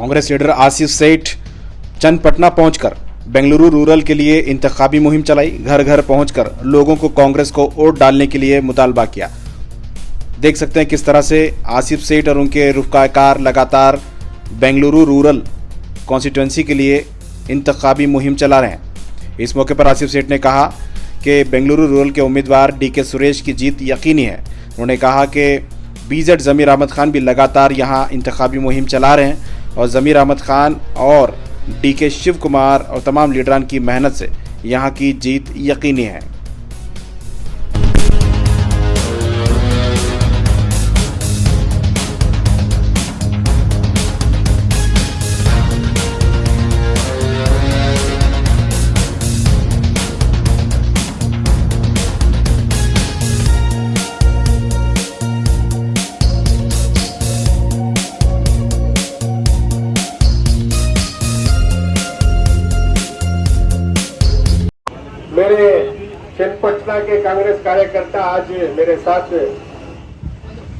Congress leader Asif सेठ चन्नपटना पहुंचकर Bengaluru rural के लिए इंतखाबी मुहिम चलाई। घर घर पहुंचकर लोगों को कांग्रेस को वोट डालने के लिए मुतालबा किया। देख सकते हैं किस तरह से आसिफ सेठ और उनके रुफ़क़ाकार लगातार बेंगलुरु रूरल कॉन्स्टिट्यूंसी के लिए इंतखाबी मुहिम चला रहे हैं। इस मौके पर आसिफ सेठ ने कहा कि बेंगलुरु रूरल के उम्मीदवार डीके सुरेश की जीत यकीनी है। उन्होंने कहा कि बीजेड ज़मीर अहमद खान भी लगातार यहां इंतखाबी मुहिम चला रहे हैं और ज़मीर अहमद खान और डीके शिव कुमार और तमाम लीडरान की मेहनत से यहां की जीत यकीनी है। मेरे चन्नपटना के कांग्रेस कार्यकर्ता आज मेरे साथ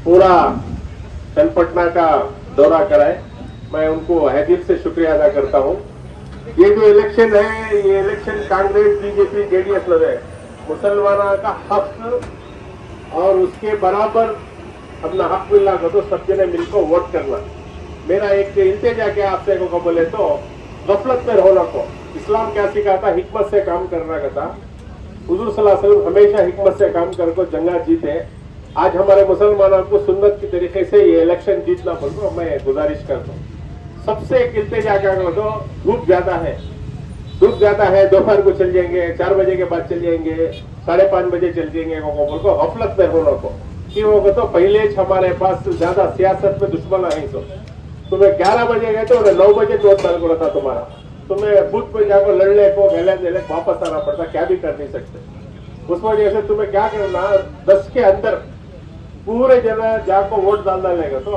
पूरा चन्नपटना का दौरा कराए, मैं उनको दिल से शुक्रिया अदा करता हूं। ये जो इलेक्शन है, ये इलेक्शन कांग्रेस बीजेपी जेडीएस लड़े, मुसलमानों का हक और उसके बराबर अपना हक मिलना तो सब जने मिलकर वोट करना। मेरा एक इल्तिजा क्या आपसे को बोले तो गफलत में रहना को इस्लाम क्या सिखाता, हिकमत से काम करना का था। हुजूर सल्लल्लाहु अलैहि वसल्लम हमेशा हिकमत से काम करके जंगा जीते। आज हमारे मुसलमानों को सुन्नत की तरीके से ये इलेक्शन जीतना पड़ता, मैं गुजारिश करता हूँ। सबसे एक इल्तिजा क्या करो तो धूप ज्यादा है, दोपहर को चल जाएंगे, 4 बजे के बाद चल जाएंगे, 5:30 बजे चल जाएंगे, को गफलत में होना को कि वो तो पहले हमारे पास ज्यादा सियासत में दुश्मन है। तो तुम्हें 11 बजे गए तो 9 बजे चोट डाल को था तुम्हारा, तुम्हें बूथ पे जाकर लड़ने को गले वापस आना पड़ता, क्या भी कर नहीं सकते। उस वजह से तुम्हें क्या करना, 10 के अंदर पूरे जगह जाकर वोट डालना लेगा तो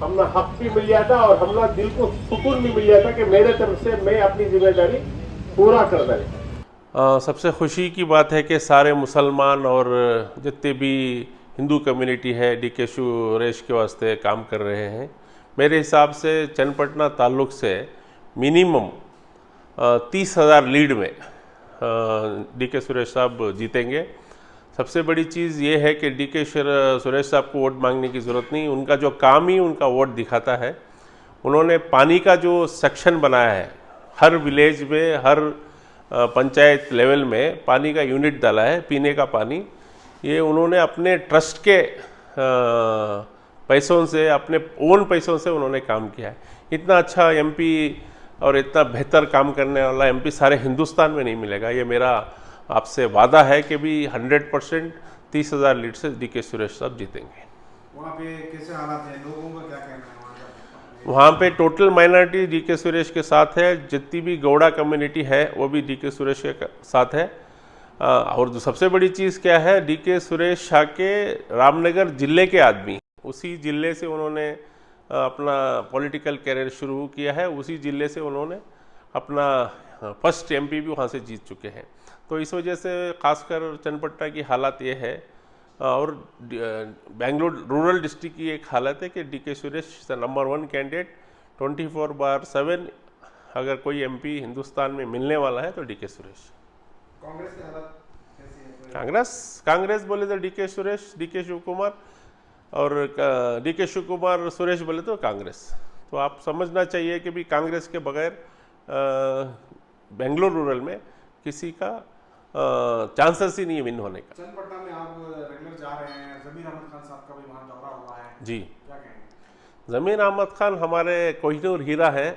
हमने हक भी मिल जाता और हमने दिल को सुकून भी मिल जाता कि मेरे तरफ से मैं अपनी जिम्मेदारी पूरा कर रहा। सबसे खुशी की बात है कि सारे मुसलमान और जितने भी हिंदू कम्युनिटी है डीके सुरेश के वास्ते काम कर रहे हैं। मेरे हिसाब से चन्नपटना ताल्लुक से मिनिमम 30,000 लीड में डीके सुरेश साहब जीतेंगे। सबसे बड़ी चीज़ ये है कि डीके सुरेश साहब को वोट मांगने की ज़रूरत नहीं, उनका जो काम ही उनका वोट दिखाता है। उन्होंने पानी का जो सेक्शन बनाया है, हर विलेज में, हर पंचायत लेवल में पानी का यूनिट डाला है, पीने का पानी। ये उन्होंने अपने ट्रस्ट के पैसों से, अपने ओन पैसों से उन्होंने काम किया है। इतना अच्छा एमपी और इतना बेहतर काम करने वाला एमपी सारे हिंदुस्तान में नहीं मिलेगा। ये मेरा आपसे वादा है कि भी 100% 30,000 लीड से डीके सुरेश साहब जीतेंगे। वहाँ पे कैसे हालात हैं, लोगों का क्या कहना है वहाँ पे टोटल माइनॉरिटी डीके सुरेश के साथ है। जितनी भी गौड़ा कम्युनिटी है वो भी डीके सुरेश के साथ है। और जो सबसे बड़ी चीज़ क्या है, डीके सुरेश शाह के रामनगर ज़िले के आदमी, उसी ज़िले से उन्होंने अपना पॉलिटिकल कैरियर शुरू किया है, उसी ज़िले से उन्होंने अपना फर्स्ट एमपी भी वहाँ से जीत चुके हैं। तो इस वजह से ख़ासकर चन्नपटना की हालत ये है और बेंगलुरु रूरल डिस्ट्रिक्ट की एक हालत है कि डीके सुरेश नंबर 1 कैंडिडेट 24/7 अगर कोई एमपी हिंदुस्तान में मिलने वाला है तो डीके सुरेश। कांग्रेस की हालत कैसी है? कांग्रेस बोले तो डीके सुरेश, डीके शिव कुमार और डीके शिव कुमार सुरेश बोले तो कांग्रेस। तो आप समझना चाहिए कि भी कांग्रेस के बगैर बेंगलुरु रूरल में किसी का चांसेस ही नहीं विन होने का। चन्नपटना में आप रेगुलर जा रहे हैं, ज़मीर अहमद खान साहब का भी वहाँ दौरा हुआ है जी। क्या कहेंगे? ज़मीर अहमद खान हमारे कोहिनूर हीरा है,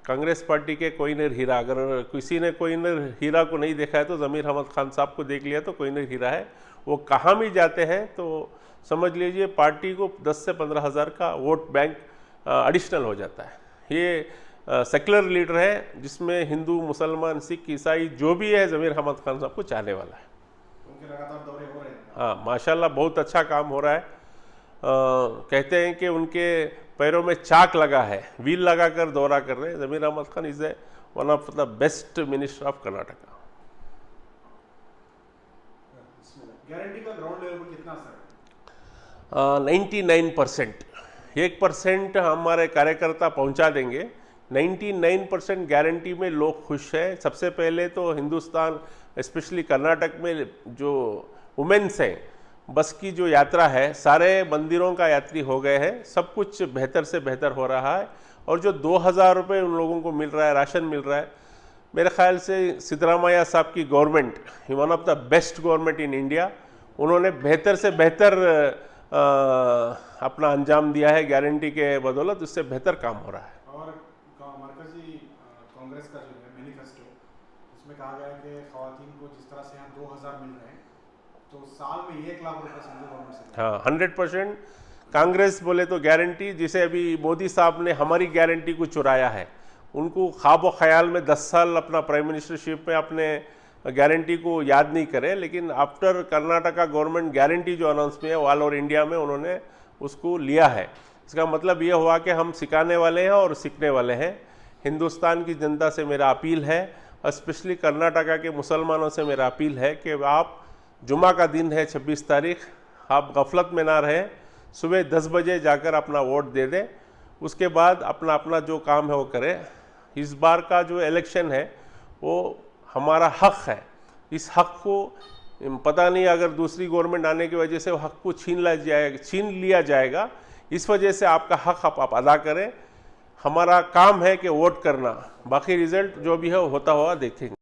कांग्रेस पार्टी के कोहिनूर हीरा। अगर किसी ने कोहिनूर हीरा को नहीं देखा है तो ज़मीर अहमद खान साहब को देख लिया तो कोहिनूर हीरा है। वो कहाँ भी जाते हैं तो समझ लीजिए पार्टी को 10 से 15,000 का वोट बैंक एडिशनल हो जाता है। ये सेक्युलर लीडर है जिसमें हिंदू, मुसलमान, सिख, ईसाई जो भी है ज़मीर अहमद खान साहब को चाहने वाला है। उनके लगातार दौरे हो रहे हैं। हाँ, माशाल्लाह बहुत अच्छा काम हो रहा है। कहते हैं कि उनके पैरों में चाक लगा है, व्हील लगा कर दौरा कर रहे हैं। Zameer Ahmed Khan is one of the best minister of Karnataka. Guarantee का ग्राउंड लेवल पर कितना असर है? 99% 1% हमारे कार्यकर्ता पहुंचा देंगे। 99% गारंटी में लोग खुश हैं। सबसे पहले तो हिंदुस्तान, स्पेशली कर्नाटक में जो वुमेन्स हैं, बस की जो यात्रा है, सारे मंदिरों का यात्री हो गए हैं। सब कुछ बेहतर से बेहतर हो रहा है। और जो 2000 रुपये उन लोगों को मिल रहा है, राशन मिल रहा है, मेरे ख्याल से सिद्धरामैया साहब की government, one of the best government in India, उन्होंने बेहतर से बेहतर अपना अंजाम दिया है गारंटी के बदौलत। उससे बेहतर काम हो रहा है। और मरकजी कांग्रेस का जो है मैनिफेस्टो, उसमें कहा गया है कि खवातीन को जिस तरह से यहाँ 2000 मिल रहे हैं, तो साल में 1 लाख रुपए सेंट्रल गवर्नमेंट से। हाँ, 100% कांग्रेस बोले तो गारंटी, जिसे अभी मोदी साहब ने हमारी गारंटी को चुराया है, उनको ख्वाब व ख्याल में 10 साल अपना प्राइम मिनिस्टरशिप में अपने गारंटी को याद नहीं करे, लेकिन आफ्टर कर्नाटका गवर्नमेंट गारंटी जो अनाउंस में है ऑल ओवर इंडिया में, उन्होंने उसको लिया है। इसका मतलब ये हुआ कि हम सिखाने वाले हैं और सीखने वाले हैं। हिंदुस्तान की जनता से मेरा अपील है, और स्पेशली कर्नाटका के मुसलमानों से मेरा अपील है कि आप, जुमा का दिन है 26 तारीख, आप गफलत में ना रहें। सुबह 10 बजे जाकर अपना वोट दे दें। उसके बाद अपना अपना जो काम है वो करें। इस बार का जो इलेक्शन है वो हमारा हक है। इस हक को पता नहीं, अगर दूसरी गवर्नमेंट आने की वजह से वो हक को छीन लिया जाएगा। इस वजह से आपका हक आप अदा करें। हमारा काम है कि वोट करना, बाकी रिजल्ट जो भी है वो होता हुआ देखेंगे।